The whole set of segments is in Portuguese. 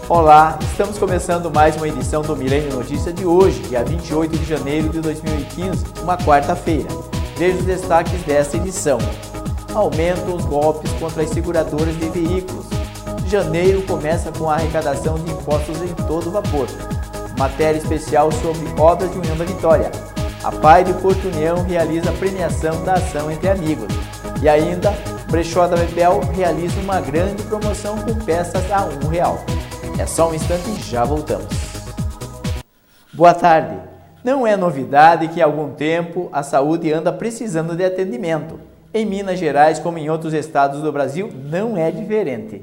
Olá, estamos começando mais uma edição do Milênio Notícias de hoje, dia 28 de janeiro de 2015, uma quarta-feira. Veja os destaques desta edição. Aumentam os golpes contra as seguradoras de veículos. Janeiro começa com a arrecadação de impostos em todo vapor. Matéria especial sobre obras de União da Vitória. A PAI de Porto União realiza a premiação da ação entre amigos. E ainda, Brechó da Bebel realiza uma grande promoção com peças a R$1. É só um instante e já voltamos. Boa tarde. Não é novidade que há algum tempo a saúde anda precisando de atendimento. Em Minas Gerais, como em outros estados do Brasil, não é diferente.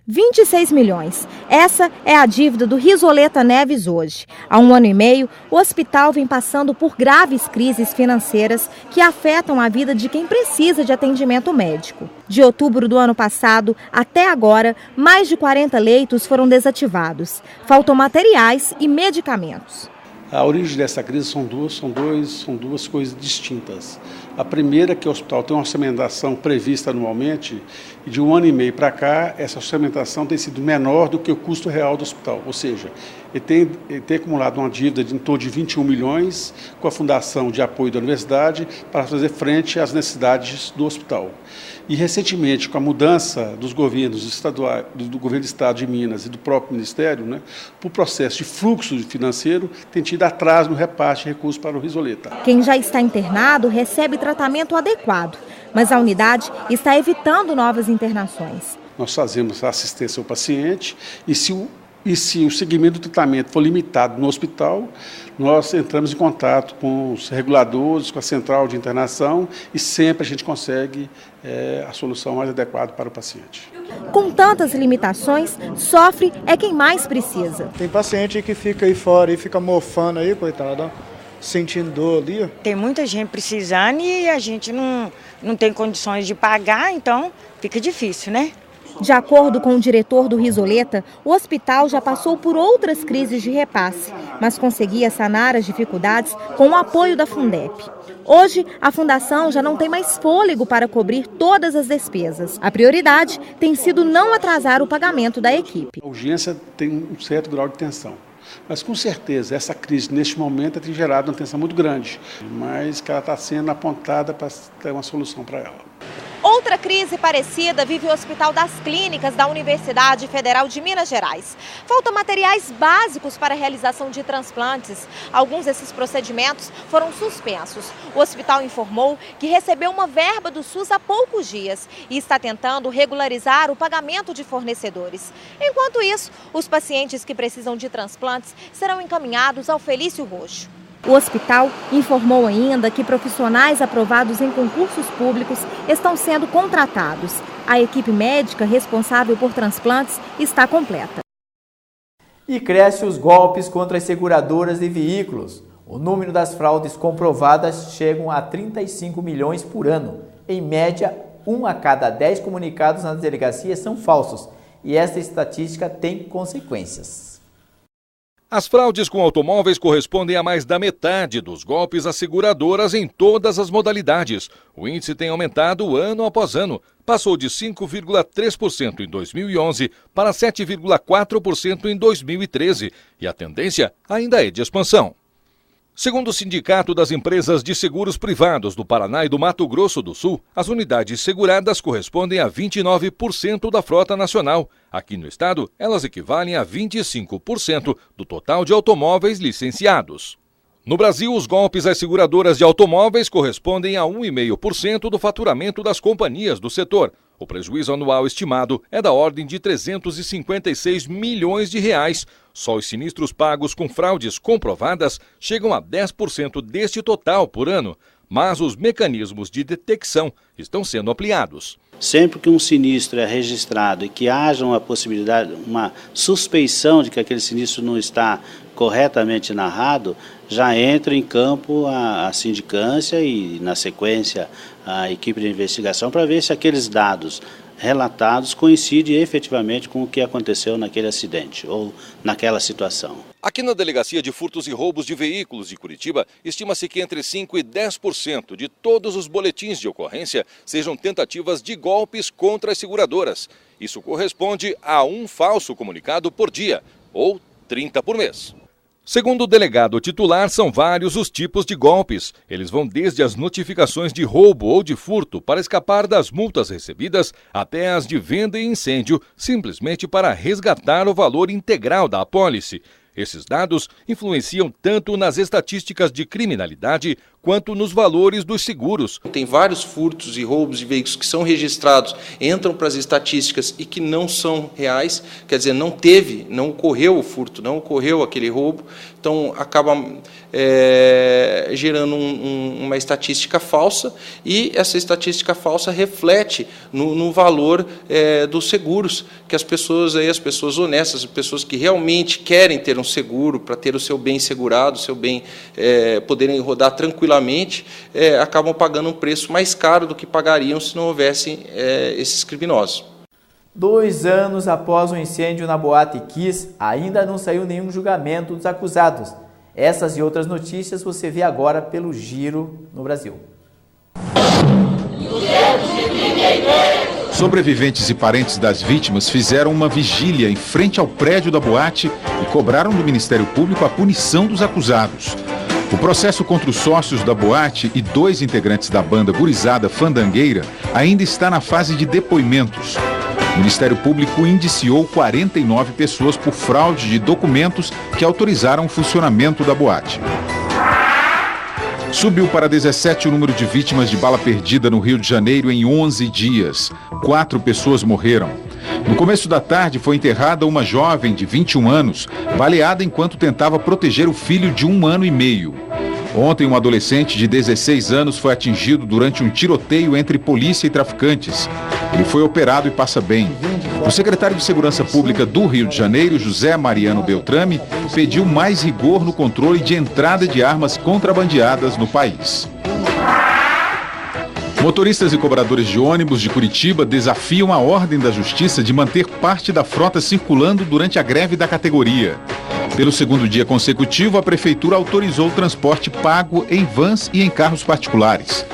26 milhões. Essa é a dívida do Risoleta Neves hoje. Há 1 ano e meio, o hospital vem passando por graves crises financeiras que afetam a vida de quem precisa de atendimento médico. De outubro do ano passado até agora, mais de 40 leitos foram desativados. Faltam materiais e medicamentos. A origem dessa crise são duas coisas distintas. A primeira é que o hospital tem uma orçamentação prevista anualmente e de 1 ano e meio para cá, essa orçamentação tem sido menor do que o custo real do hospital. Ou seja, ele tem acumulado uma dívida de em torno de 21 milhões com a Fundação de Apoio da Universidade para fazer frente às necessidades do hospital. E recentemente, com a mudança dos governos estaduais, do governo do Estado de Minas e do próprio Ministério, por processo de fluxo financeiro, tem tido atraso no repasse de recursos para o Risoleta. Quem já está internado recebe tratamento adequado, mas a unidade está evitando novas internações. Nós fazemos a assistência ao paciente e se o segmento do tratamento for limitado no hospital, nós entramos em contato com os reguladores, com a central de internação e sempre a gente consegue a solução mais adequada para o paciente. Com tantas limitações, sofre é quem mais precisa. Tem paciente que fica aí fora e fica mofando aí, coitado, sentindo dor ali. Tem muita gente precisando e a gente não tem condições de pagar, então fica difícil, né? De acordo com o diretor do Risoleta, o hospital já passou por outras crises de repasse, mas conseguia sanar as dificuldades com o apoio da Fundep. Hoje, a fundação já não tem mais fôlego para cobrir todas as despesas. A prioridade tem sido não atrasar o pagamento da equipe. A urgência tem um certo grau de tensão, mas com certeza essa crise neste momento tem gerado uma tensão muito grande, mas que ela está sendo apontada para ter uma solução para ela. Outra crise parecida vive o Hospital das Clínicas da Universidade Federal de Minas Gerais. Faltam materiais básicos para a realização de transplantes. Alguns desses procedimentos foram suspensos. O hospital informou que recebeu uma verba do SUS há poucos dias e está tentando regularizar o pagamento de fornecedores. Enquanto isso, os pacientes que precisam de transplantes serão encaminhados ao Felício Roxo. O hospital informou ainda que profissionais aprovados em concursos públicos estão sendo contratados. A equipe médica responsável por transplantes está completa. E cresce os golpes contra as seguradoras de veículos. O número das fraudes comprovadas chegam a 35 milhões por ano. Em média, 1 a cada 10 comunicados nas delegacias são falsos. E esta estatística tem consequências. As fraudes com automóveis correspondem a mais da metade dos golpes às seguradoras em todas as modalidades. O índice tem aumentado ano após ano. Passou de 5,3% em 2011 para 7,4% em 2013. E a tendência ainda é de expansão. Segundo o Sindicato das Empresas de Seguros Privados do Paraná e do Mato Grosso do Sul, as unidades seguradas correspondem a 29% da frota nacional. Aqui no estado, elas equivalem a 25% do total de automóveis licenciados. No Brasil, os golpes às seguradoras de automóveis correspondem a 1,5% do faturamento das companhias do setor. O prejuízo anual estimado é da ordem de 356 milhões de reais. Só os sinistros pagos com fraudes comprovadas chegam a 10% deste total por ano. Mas os mecanismos de detecção estão sendo ampliados. Sempre que um sinistro é registrado e que haja uma possibilidade, uma suspeição de que aquele sinistro não está corretamente narrado, já entra em campo a sindicância e, na sequência, a equipe de investigação para ver se aqueles dados relatados coincidem efetivamente com o que aconteceu naquele acidente ou naquela situação. Aqui na Delegacia de Furtos e Roubos de Veículos de Curitiba, estima-se que entre 5% e 10% de todos os boletins de ocorrência sejam tentativas de golpes contra as seguradoras. Isso corresponde a um falso comunicado por dia, ou 30 por mês. Segundo o delegado titular, são vários os tipos de golpes. Eles vão desde as notificações de roubo ou de furto para escapar das multas recebidas até as de venda e incêndio, simplesmente para resgatar o valor integral da apólice. Esses dados influenciam tanto nas estatísticas de criminalidade quanto nos valores dos seguros. Tem vários furtos e roubos de veículos que são registrados, entram para as estatísticas e que não são reais, quer dizer, não ocorreu o furto, não ocorreu aquele roubo, então acaba gerando uma estatística falsa e essa estatística falsa reflete no valor dos seguros que as pessoas honestas, as pessoas que realmente querem ter um seguro para ter o seu bem segurado, o seu bem poderem rodar tranquilamente, acabam pagando um preço mais caro do que pagariam se não houvessem esses criminosos. 2 anos após o incêndio na Boate Kiss, ainda não saiu nenhum julgamento dos acusados. Essas e outras notícias você vê agora pelo Giro no Brasil. Sobreviventes e parentes das vítimas fizeram uma vigília em frente ao prédio da boate e cobraram do Ministério Público a punição dos acusados. O processo contra os sócios da boate e 2 integrantes da banda Gurizada Fandangueira ainda está na fase de depoimentos. O Ministério Público indiciou 49 pessoas por fraude de documentos que autorizaram o funcionamento da boate. Subiu para 17 o número de vítimas de bala perdida no Rio de Janeiro em 11 dias. 4 pessoas morreram. No começo da tarde foi enterrada uma jovem de 21 anos, baleada enquanto tentava proteger o filho de 1 ano e meio. Ontem, um adolescente de 16 anos foi atingido durante um tiroteio entre polícia e traficantes. Ele foi operado e passa bem. O secretário de Segurança Pública do Rio de Janeiro, José Mariano Beltrame, pediu mais rigor no controle de entrada de armas contrabandeadas no país. Motoristas e cobradores de ônibus de Curitiba desafiam a ordem da Justiça de manter parte da frota circulando durante a greve da categoria. Pelo 2º dia consecutivo, a Prefeitura autorizou o transporte pago em vans e em carros particulares.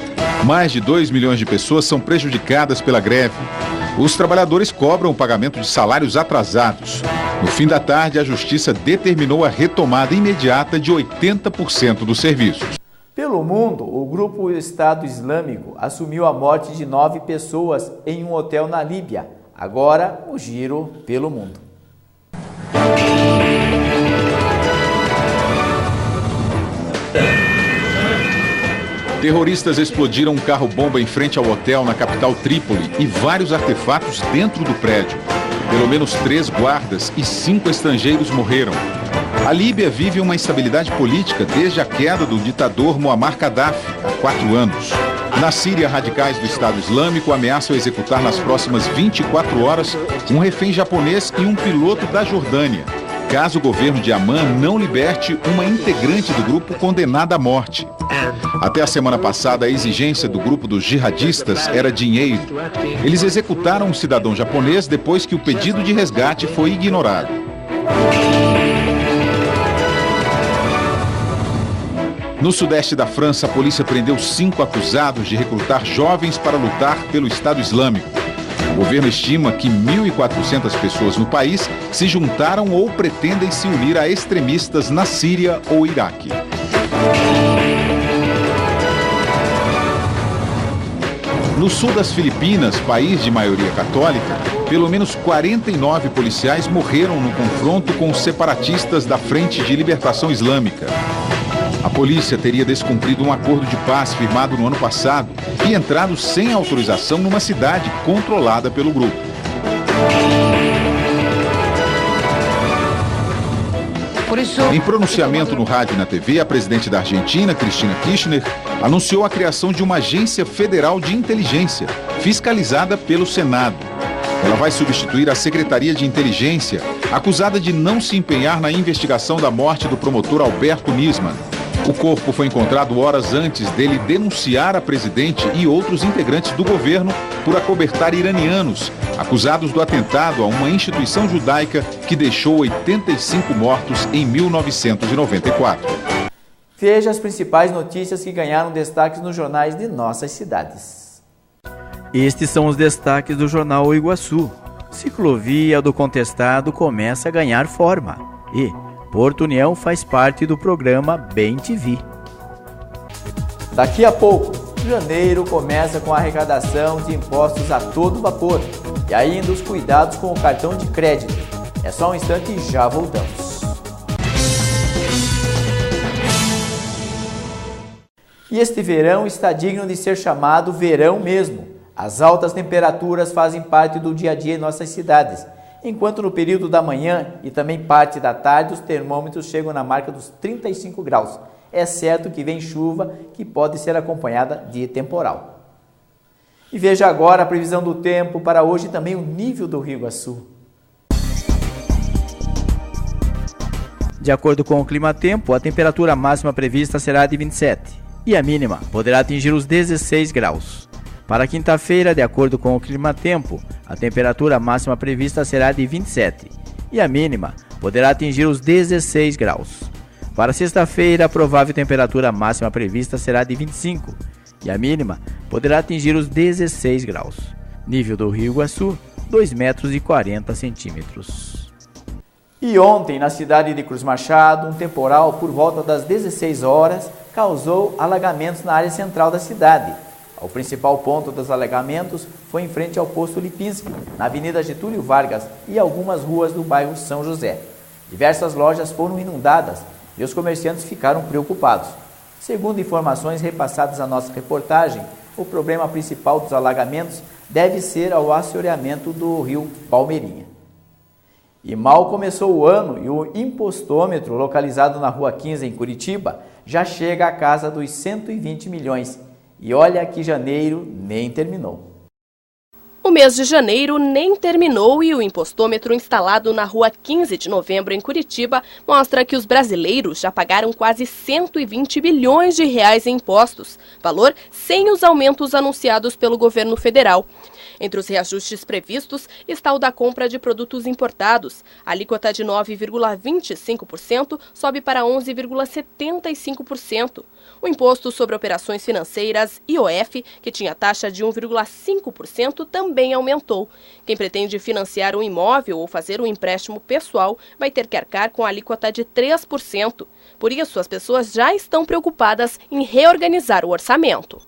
Mais de 2 milhões de pessoas são prejudicadas pela greve. Os trabalhadores cobram o pagamento de salários atrasados. No fim da tarde, a Justiça determinou a retomada imediata de 80% dos serviços. Pelo mundo, o grupo Estado Islâmico assumiu a morte de 9 pessoas em um hotel na Líbia. Agora, o giro pelo mundo. Terroristas explodiram um carro-bomba em frente ao hotel na capital Trípoli e vários artefatos dentro do prédio. Pelo menos 3 guardas e 5 estrangeiros morreram. A Líbia vive uma instabilidade política desde a queda do ditador Muammar Gaddafi, há 4 anos. Na Síria, radicais do Estado Islâmico ameaçam executar nas próximas 24 horas um refém japonês e um piloto da Jordânia, caso o governo de Amman não liberte uma integrante do grupo condenada à morte. Até a semana passada, a exigência do grupo dos jihadistas era dinheiro. Eles executaram um cidadão japonês depois que o pedido de resgate foi ignorado. No sudeste da França, a polícia prendeu 5 acusados de recrutar jovens para lutar pelo Estado Islâmico. O governo estima que 1.400 pessoas no país se juntaram ou pretendem se unir a extremistas na Síria ou Iraque. No sul das Filipinas, país de maioria católica, pelo menos 49 policiais morreram no confronto com os separatistas da Frente de Libertação Islâmica. A polícia teria descumprido um acordo de paz firmado no ano passado e entrado sem autorização numa cidade controlada pelo grupo. Em pronunciamento no rádio e na TV, a presidente da Argentina, Cristina Kirchner, anunciou a criação de uma agência federal de inteligência, fiscalizada pelo Senado. Ela vai substituir a Secretaria de Inteligência, acusada de não se empenhar na investigação da morte do promotor Alberto Nisman. O corpo foi encontrado horas antes dele denunciar a presidente e outros integrantes do governo por acobertar iranianos, acusados do atentado a uma instituição judaica que deixou 85 mortos em 1994. Veja as principais notícias que ganharam destaques nos jornais de nossas cidades. Estes são os destaques do jornal O Iguaçu. Ciclovia do Contestado começa a ganhar forma e Porto União faz parte do programa Bem TV. Daqui a pouco, janeiro começa com a arrecadação de impostos a todo vapor e ainda os cuidados com o cartão de crédito. É só um instante e já voltamos. E este verão está digno de ser chamado verão mesmo. As altas temperaturas fazem parte do dia a dia em nossas cidades, enquanto no período da manhã e também parte da tarde os termômetros chegam na marca dos 35 graus. É certo que vem chuva, que pode ser acompanhada de temporal. E veja agora a previsão do tempo para hoje e também o nível do Rio Iguaçu. De acordo com o Climatempo, a temperatura máxima prevista será de 27 e a mínima poderá atingir os 16 graus. Para quinta-feira, de acordo com o Climatempo, a temperatura máxima prevista será de 27 e a mínima poderá atingir os 16 graus. Para sexta-feira, a provável temperatura máxima prevista será de 25 e a mínima poderá atingir os 16 graus. Nível do Rio Iguaçu, 2,40 metros. E ontem, na cidade de Cruz Machado, um temporal por volta das 16 horas causou alagamentos na área central da cidade. O principal ponto dos alagamentos foi em frente ao posto Lipinski, na Avenida Getúlio Vargas e algumas ruas do bairro São José. Diversas lojas foram inundadas e os comerciantes ficaram preocupados. Segundo informações repassadas à nossa reportagem, o problema principal dos alagamentos deve ser ao assoreamento do rio Palmeirinha. E mal começou o ano e o impostômetro, localizado na Rua 15, em Curitiba, já chega à casa dos 120 milhões. E olha que janeiro nem terminou. O mês de janeiro nem terminou e o impostômetro instalado na Rua 15 de Novembro, em Curitiba, mostra que os brasileiros já pagaram quase 120 bilhões de reais em impostos, valor sem os aumentos anunciados pelo governo federal. Entre os reajustes previstos está o da compra de produtos importados. A alíquota de 9,25% sobe para 11,75%. O imposto sobre operações financeiras, IOF, que tinha taxa de 1,5%, também aumentou. Quem pretende financiar um imóvel ou fazer um empréstimo pessoal vai ter que arcar com a alíquota de 3%. Por isso, as pessoas já estão preocupadas em reorganizar o orçamento.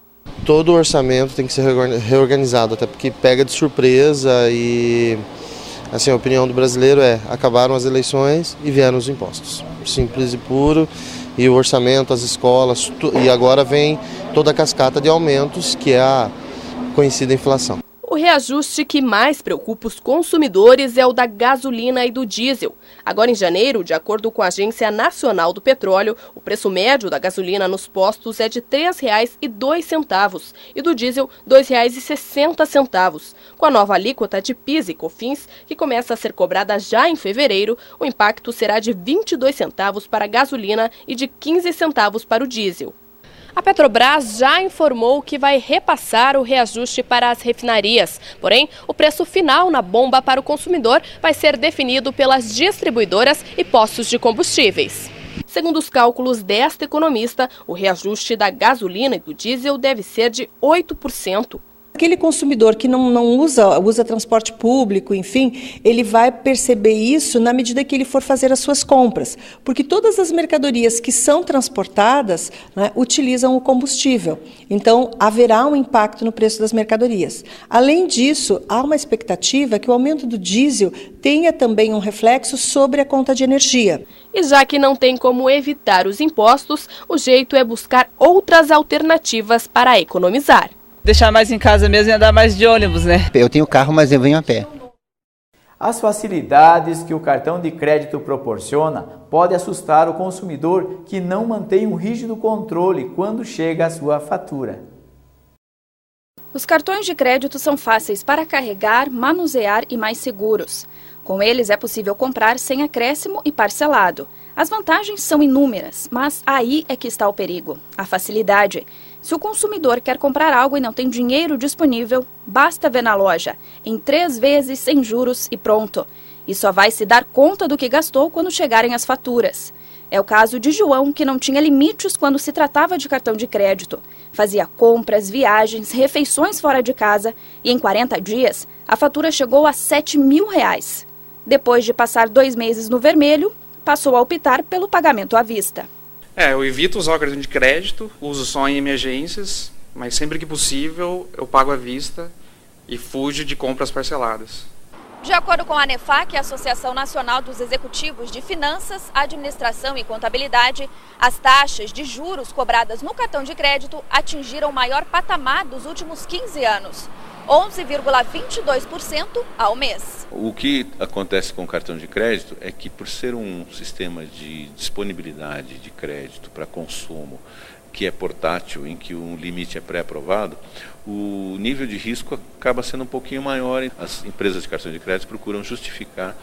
Todo o orçamento tem que ser reorganizado, até porque pega de surpresa e assim, a opinião do brasileiro é: acabaram as eleições e vieram os impostos. Simples e puro, e o orçamento, as escolas, e agora vem toda a cascata de aumentos, que é a conhecida inflação. O reajuste que mais preocupa os consumidores é o da gasolina e do diesel. Agora, em janeiro, de acordo com a Agência Nacional do Petróleo, o preço médio da gasolina nos postos é de R$ 3,02 e do diesel R$ 2,60. Com a nova alíquota de PIS e COFINS, que começa a ser cobrada já em fevereiro, o impacto será de 22 centavos para a gasolina e de 15 centavos para o diesel. A Petrobras já informou que vai repassar o reajuste para as refinarias. Porém, o preço final na bomba para o consumidor vai ser definido pelas distribuidoras e postos de combustíveis. Segundo os cálculos desta economista, o reajuste da gasolina e do diesel deve ser de 8%. Aquele consumidor que não usa transporte público, enfim, ele vai perceber isso na medida que ele for fazer as suas compras, porque todas as mercadorias que são transportadas, né, utilizam o combustível. Então, haverá um impacto no preço das mercadorias. Além disso, há uma expectativa que o aumento do diesel tenha também um reflexo sobre a conta de energia. E já que não tem como evitar os impostos, o jeito é buscar outras alternativas para economizar. Deixar mais em casa mesmo e andar mais de ônibus, né? Eu tenho carro, mas eu venho a pé. As facilidades que o cartão de crédito proporciona podem assustar o consumidor que não mantém um rígido controle quando chega a sua fatura. Os cartões de crédito são fáceis para carregar, manusear e mais seguros. Com eles é possível comprar sem acréscimo e parcelado. As vantagens são inúmeras, mas aí é que está o perigo, a facilidade. Se o consumidor quer comprar algo e não tem dinheiro disponível, basta ver na loja, em 3 vezes sem juros e pronto. E só vai se dar conta do que gastou quando chegarem as faturas. É o caso de João, que não tinha limites quando se tratava de cartão de crédito. Fazia compras, viagens, refeições fora de casa e em 40 dias a fatura chegou a R$ 7.000. Depois de passar 2 meses no vermelho, passou a optar pelo pagamento à vista. Eu evito usar o cartão de crédito, uso só em emergências, mas sempre que possível eu pago à vista e fujo de compras parceladas. De acordo com a ANEFAC, a Associação Nacional dos Executivos de Finanças, Administração e Contabilidade, as taxas de juros cobradas no cartão de crédito atingiram o maior patamar dos últimos 15 anos, 11,22% ao mês. O que acontece com o cartão de crédito é que, por ser um sistema de disponibilidade de crédito para consumo que é portátil, em que o limite é pré-aprovado, o nível de risco acaba sendo um pouquinho maior. As empresas de cartão de crédito procuram justificar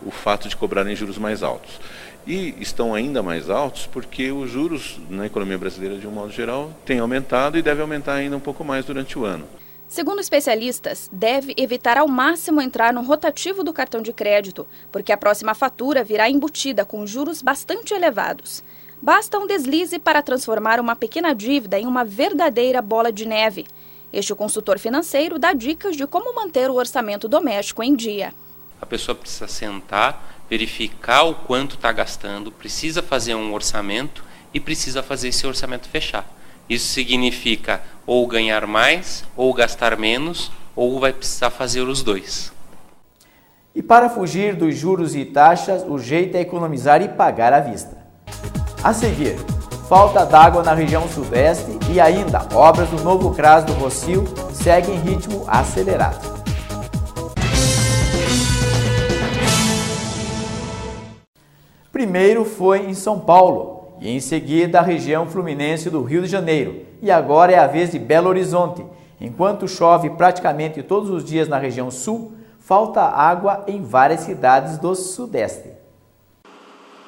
o fato de cobrarem juros mais altos. E estão ainda mais altos porque os juros na economia brasileira, de um modo geral, têm aumentado e deve aumentar ainda um pouco mais durante o ano. Segundo especialistas, deve evitar ao máximo entrar no rotativo do cartão de crédito, porque a próxima fatura virá embutida com juros bastante elevados. Basta um deslize para transformar uma pequena dívida em uma verdadeira bola de neve. Este consultor financeiro dá dicas de como manter o orçamento doméstico em dia. A pessoa precisa sentar, verificar o quanto está gastando, precisa fazer um orçamento e precisa fazer esse orçamento fechar. Isso significa ou ganhar mais, ou gastar menos, ou vai precisar fazer os dois. E para fugir dos juros e taxas, o jeito é economizar e pagar à vista. A seguir, falta d'água na região sudeste e ainda obras do novo CRAS do Rossio seguem em ritmo acelerado. Primeiro foi em São Paulo e em seguida a região fluminense do Rio de Janeiro. E agora é a vez de Belo Horizonte. Enquanto chove praticamente todos os dias na região sul, falta água em várias cidades do sudeste.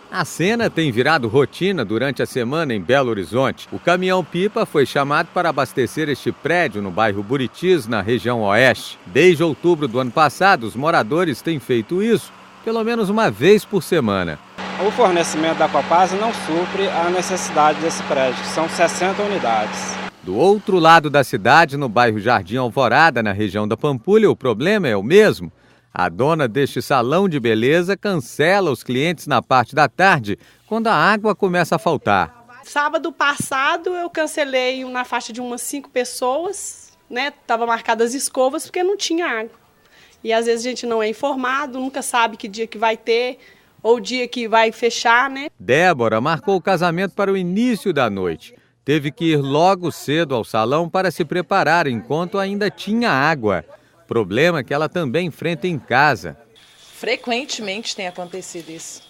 A cena tem virado rotina durante a semana em Belo Horizonte. O caminhão-pipa foi chamado para abastecer este prédio no bairro Buritis, na região oeste. Desde outubro do ano passado, os moradores têm feito isso pelo menos uma vez por semana. O fornecimento da Copasa não supre a necessidade desse prédio, são 60 unidades. Do outro lado da cidade, no bairro Jardim Alvorada, na região da Pampulha, o problema é o mesmo. A dona deste salão de beleza cancela os clientes na parte da tarde, quando a água começa a faltar. Sábado passado eu cancelei na faixa de umas 5 pessoas, né? Tava marcadas escovas porque não tinha água. E às vezes a gente não é informado, nunca sabe que dia que vai ter ou dia que vai fechar, né? Débora marcou o casamento para o início da noite. Teve que ir logo cedo ao salão para se preparar enquanto ainda tinha água. Problema que ela também enfrenta em casa. Frequentemente tem acontecido isso.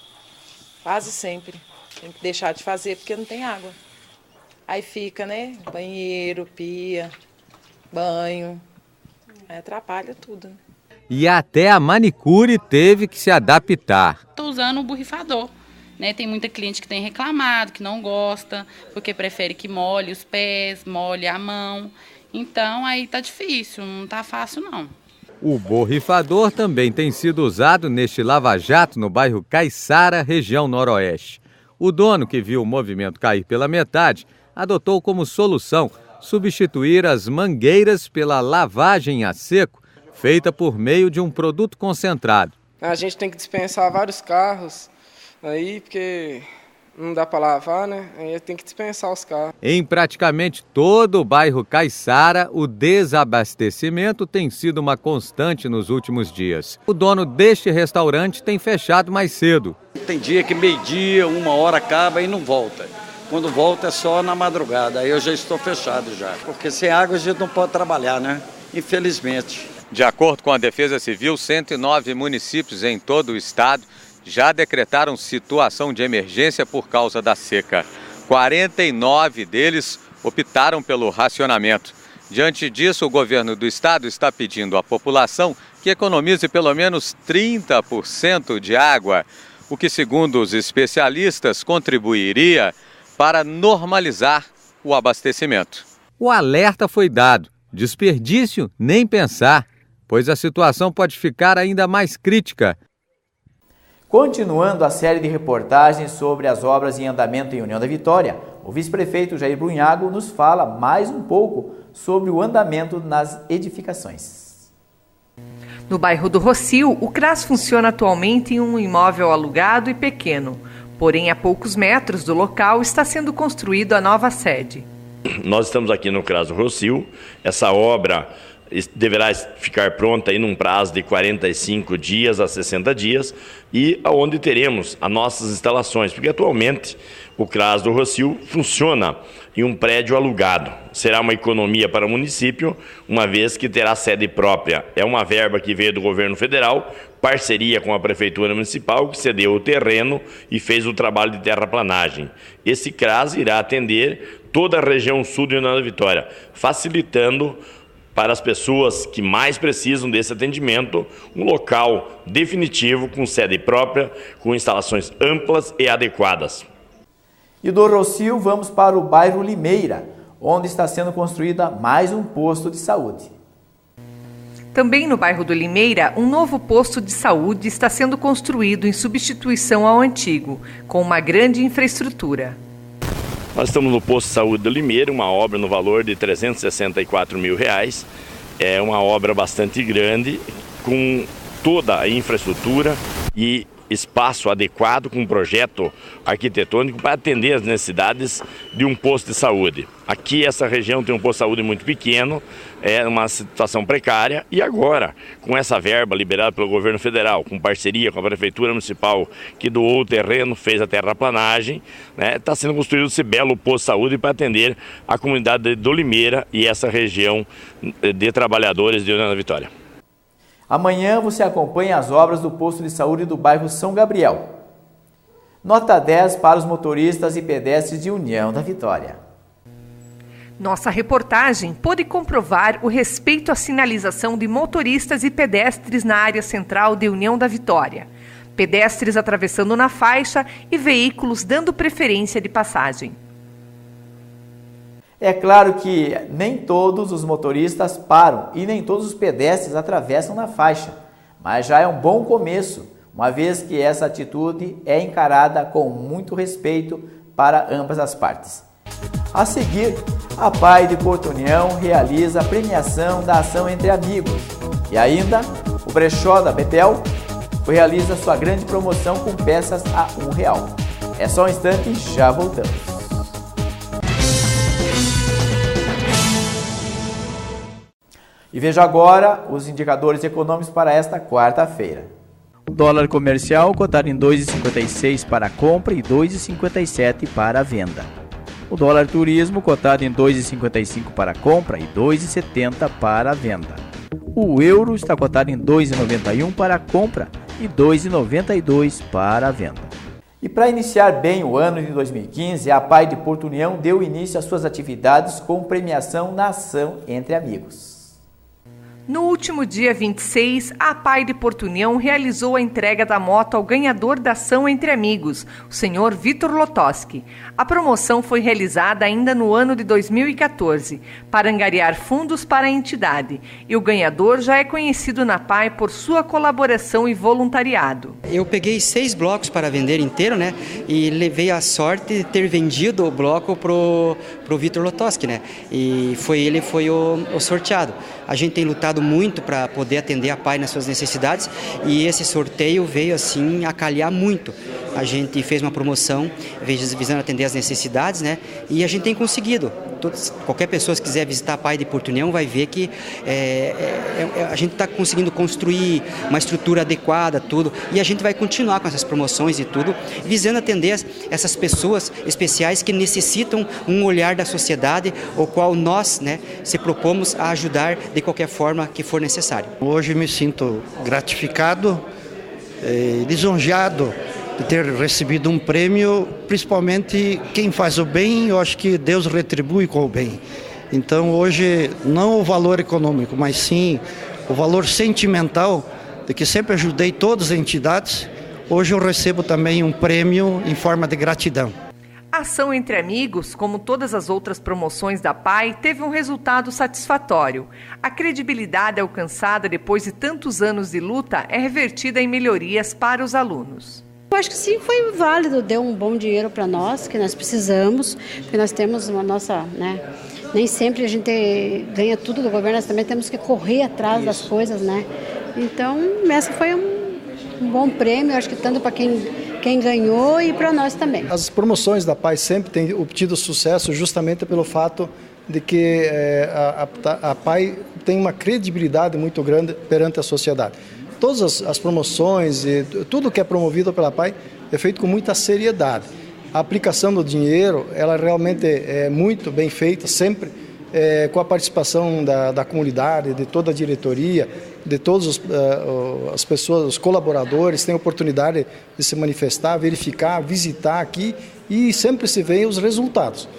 Quase sempre. Tem que deixar de fazer porque não tem água. Aí fica, né? Banheiro, pia, banho. Aí atrapalha tudo, né? E até a manicure teve que se adaptar. Estou usando o borrifador. Né? Tem muita cliente que tem reclamado, que não gosta, porque prefere que molhe os pés, molhe a mão. Então aí tá difícil, não tá fácil não. O borrifador também tem sido usado neste lava-jato no bairro Caiçara, região noroeste. O dono, que viu o movimento cair pela metade, adotou como solução substituir as mangueiras pela lavagem a seco, feita por meio de um produto concentrado. A gente tem que dispensar vários carros aí, porque não dá para lavar, né? Aí tem que dispensar os carros. Em praticamente todo o bairro Caiçara, o desabastecimento tem sido uma constante nos últimos dias. O dono deste restaurante tem fechado mais cedo. Tem dia que meio-dia, 1h acaba e não volta. Quando volta é só na madrugada, aí eu já estou fechado já. Porque sem água a gente não pode trabalhar, né? Infelizmente. De acordo com a Defesa Civil, 109 municípios em todo o estado já decretaram situação de emergência por causa da seca. 49 deles optaram pelo racionamento. Diante disso, o governo do estado está pedindo à população que economize pelo menos 30% de água, o que, segundo os especialistas, contribuiria para normalizar o abastecimento. O alerta foi dado. Desperdício, nem pensar, pois a situação pode ficar ainda mais crítica. Continuando a série de reportagens sobre as obras em andamento em União da Vitória, o vice-prefeito Jair Brunhago nos fala mais um pouco sobre o andamento nas edificações. No bairro do Rocio, o CRAS funciona atualmente em um imóvel alugado e pequeno. Porém, a poucos metros do local está sendo construído a nova sede. Nós estamos aqui no CRAS do Rocio. Essa obra deverá ficar pronta em um prazo de 45 dias a 60 dias e onde teremos as nossas instalações, porque atualmente o CRAS do Rocio funciona em um prédio alugado. Será uma economia para o município, uma vez que terá sede própria. É uma verba que veio do governo federal, parceria com a Prefeitura Municipal, que cedeu o terreno e fez o trabalho de terraplanagem. Esse CRAS irá atender toda a região sul de União da Vitória, facilitando para as pessoas que mais precisam desse atendimento, um local definitivo com sede própria, com instalações amplas e adequadas. E do Rocio vamos para o bairro Limeira, onde está sendo construída mais um posto de saúde. Também no bairro do Limeira, um novo posto de saúde está sendo construído em substituição ao antigo, com uma grande infraestrutura. Nós estamos no posto de saúde do Limeira, uma obra no valor de R$364 mil. É uma obra bastante grande, com toda a infraestrutura e espaço adequado, com um projeto arquitetônico para atender as necessidades de um posto de saúde. Aqui essa região tem um posto de saúde muito pequeno, é uma situação precária e agora, com essa verba liberada pelo governo federal, com parceria com a Prefeitura Municipal que doou o terreno, fez a terraplanagem, está sendo construído esse belo posto de saúde para atender a comunidade do Limeira e essa região de trabalhadores de União da Vitória. Amanhã você acompanha as obras do posto de saúde do bairro São Gabriel. Nota 10 para os motoristas e pedestres de União da Vitória. Nossa reportagem pôde comprovar o respeito à sinalização de motoristas e pedestres na área central de União da Vitória. Pedestres atravessando na faixa e veículos dando preferência de passagem. É claro que nem todos os motoristas param e nem todos os pedestres atravessam na faixa, mas já é um bom começo, uma vez que essa atitude é encarada com muito respeito para ambas as partes. A seguir, a PAI de Porto União realiza a premiação da ação entre amigos e ainda o brechó da Betel realiza sua grande promoção com peças a R$1. É só um instante e já voltamos. E veja agora os indicadores econômicos para esta quarta-feira. O dólar comercial cotado em 2,56 para a compra e 2,57 para a venda. O dólar turismo cotado em 2,55 para a compra e 2,70 para a venda. O euro está cotado em 2,91 para a compra e 2,92 para a venda. E para iniciar bem o ano de 2015, a PAI de Porto União deu início às suas atividades com premiação na ação entre amigos. No último dia 26, a PAI de Porto União realizou a entrega da moto ao ganhador da ação entre amigos, o senhor Vitor Lotoski. A promoção foi realizada ainda no ano de 2014, para angariar fundos para a entidade, e o ganhador já é conhecido na PAI por sua colaboração e voluntariado. Eu peguei 6 blocos para vender inteiro, e levei a sorte de ter vendido o bloco pro Vitor Lotoski, e ele foi o sorteado. A gente tem lutado muito para poder atender a PAI nas suas necessidades e esse sorteio veio assim a calhar muito. A gente fez uma promoção visando atender as necessidades, e a gente tem conseguido. Qualquer pessoa que quiser visitar a PAI de Porto União vai ver que a gente está conseguindo construir uma estrutura adequada, tudo, e a gente vai continuar com essas promoções e tudo, visando atender essas pessoas especiais que necessitam um olhar da sociedade, o qual nós se propomos a ajudar de qualquer forma que for necessário. Hoje me sinto gratificado, lisonjeado de ter recebido um prêmio, principalmente quem faz o bem, eu acho que Deus retribui com o bem. Então hoje não o valor econômico, mas sim o valor sentimental de que sempre ajudei todas as entidades, hoje eu recebo também um prêmio em forma de gratidão. A ação Entre Amigos, como todas as outras promoções da PAI, teve um resultado satisfatório. A credibilidade alcançada depois de tantos anos de luta é revertida em melhorias para os alunos. Eu acho que sim, foi válido, deu um bom dinheiro para nós, que nós precisamos, porque nós temos uma nossa, né? Nem sempre a gente ganha tudo do governo, nós também temos que correr atrás das coisas, né? Então, essa foi um bom prêmio, acho que tanto para quem ganhou e para nós também. As promoções da PAI sempre têm obtido sucesso justamente pelo fato de que a PAI tem uma credibilidade muito grande perante a sociedade. Todas as promoções e tudo que é promovido pela PAI é feito com muita seriedade. A aplicação do dinheiro, ela realmente é muito bem feita, sempre com a participação da comunidade, de toda a diretoria, de todas as pessoas, os colaboradores, têm oportunidade de se manifestar, verificar, visitar aqui e sempre se vê os resultados.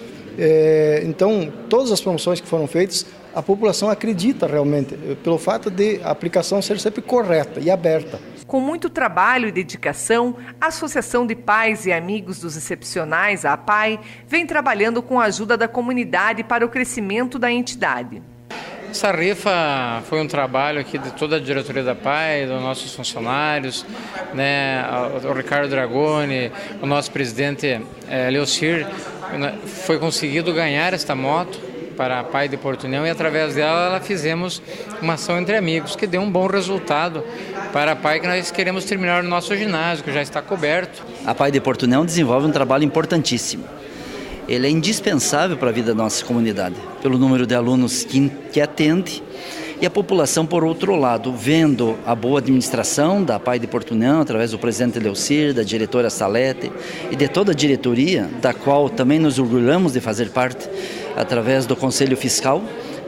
Então, todas as promoções que foram feitas, a população acredita realmente, pelo fato de a aplicação ser sempre correta e aberta. Com muito trabalho e dedicação, a Associação de Pais e Amigos dos Excepcionais, a APAI, vem trabalhando com a ajuda da comunidade para o crescimento da entidade. Essa rifa foi um trabalho aqui de toda a diretoria da PAI, dos nossos funcionários, né, o Ricardo Dragoni, o nosso presidente Leocir. Foi conseguido ganhar esta moto para a PAI de Portunhão e através dela fizemos uma ação entre amigos que deu um bom resultado para a PAI, que nós queremos terminar o nosso ginásio, que já está coberto. A PAI de Portunhão desenvolve um trabalho importantíssimo. Ele é indispensável para a vida da nossa comunidade, pelo número de alunos que atende, e a população, por outro lado, vendo a boa administração da PAI de Portunhão, através do presidente Leocir, da diretora Salete e de toda a diretoria, da qual também nos orgulhamos de fazer parte, através do Conselho Fiscal,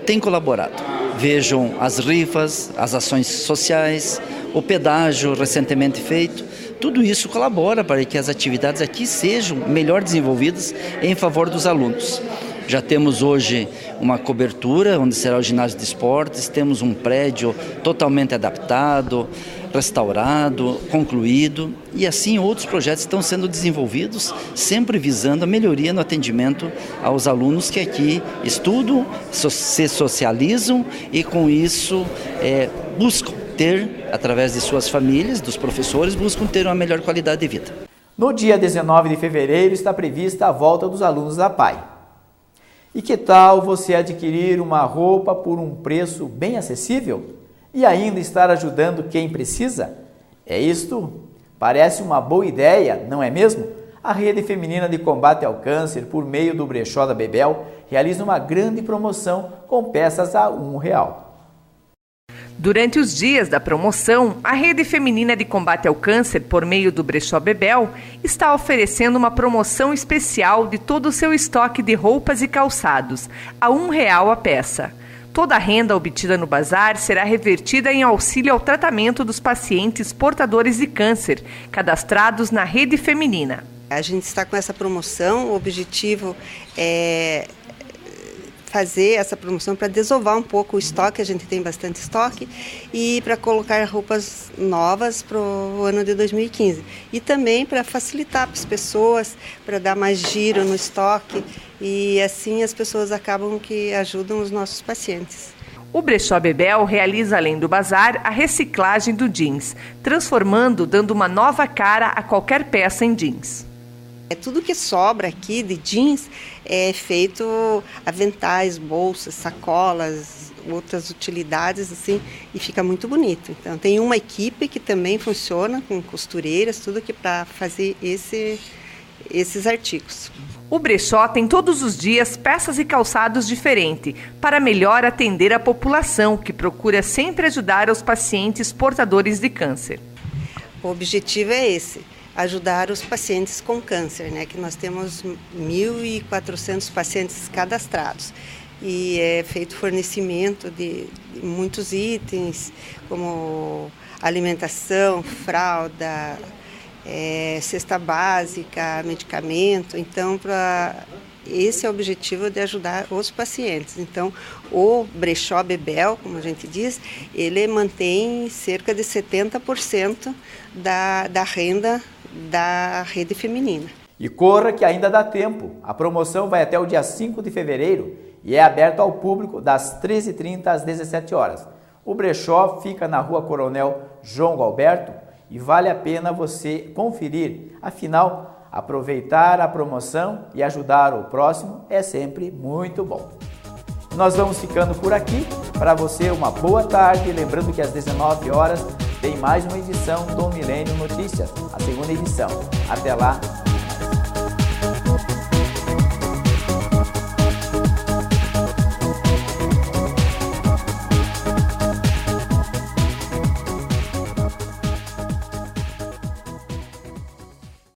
tem colaborado. Vejam as rifas, as ações sociais, o pedágio recentemente feito. Tudo isso colabora para que as atividades aqui sejam melhor desenvolvidas em favor dos alunos. Já temos hoje uma cobertura, onde será o ginásio de esportes, temos um prédio totalmente adaptado, restaurado, concluído, e assim outros projetos estão sendo desenvolvidos, sempre visando a melhoria no atendimento aos alunos que aqui estudam, se socializam e com isso buscam ter, através de suas famílias, dos professores, buscam ter uma melhor qualidade de vida. No dia 19 de fevereiro está prevista a volta dos alunos da PAI. E que tal você adquirir uma roupa por um preço bem acessível e ainda estar ajudando quem precisa? É isto? Parece uma boa ideia, não é mesmo? A Rede Feminina de Combate ao Câncer, por meio do Brechó da Bebel, realiza uma grande promoção com peças a R$1. Durante os dias da promoção, a Rede Feminina de Combate ao Câncer, por meio do Brechó Bebel, está oferecendo uma promoção especial de todo o seu estoque de roupas e calçados, a R$1 a peça. Toda a renda obtida no bazar será revertida em auxílio ao tratamento dos pacientes portadores de câncer, cadastrados na Rede Feminina. A gente está com essa promoção, o objetivo é fazer essa promoção para desovar um pouco o estoque, a gente tem bastante estoque, e para colocar roupas novas para o ano de 2015. E também para facilitar para as pessoas, para dar mais giro no estoque, e assim as pessoas acabam que ajudam os nossos pacientes. O Brechó Bebel realiza, além do bazar, a reciclagem do jeans, dando uma nova cara a qualquer peça em jeans. Tudo que sobra aqui de jeans é feito aventais, bolsas, sacolas, outras utilidades assim, e fica muito bonito. Então tem uma equipe que também funciona com costureiras, tudo aqui para fazer esses artigos. O Brechó tem todos os dias peças e calçados diferentes para melhor atender a população que procura sempre ajudar os pacientes portadores de câncer. O objetivo é esse. Ajudar os pacientes com câncer, né? Que nós temos 1.400 pacientes cadastrados e é feito fornecimento de muitos itens, como alimentação, fralda, cesta básica, medicamento. Então, esse é o objetivo de ajudar os pacientes. Então, o Brechó Bebel, como a gente diz, ele mantém cerca de 70% da renda da Rede Feminina. E corra que ainda dá tempo. A promoção vai até o dia 5 de fevereiro e é aberto ao público das 13h30 às 17 horas. O brechó fica na Rua Coronel João Galberto e vale a pena você conferir. Afinal, aproveitar a promoção e ajudar o próximo é sempre muito bom. Nós vamos ficando por aqui. Para você, uma boa tarde. Lembrando que às 19 horas tem mais uma edição do Milênio Notícias, a segunda edição. Até lá.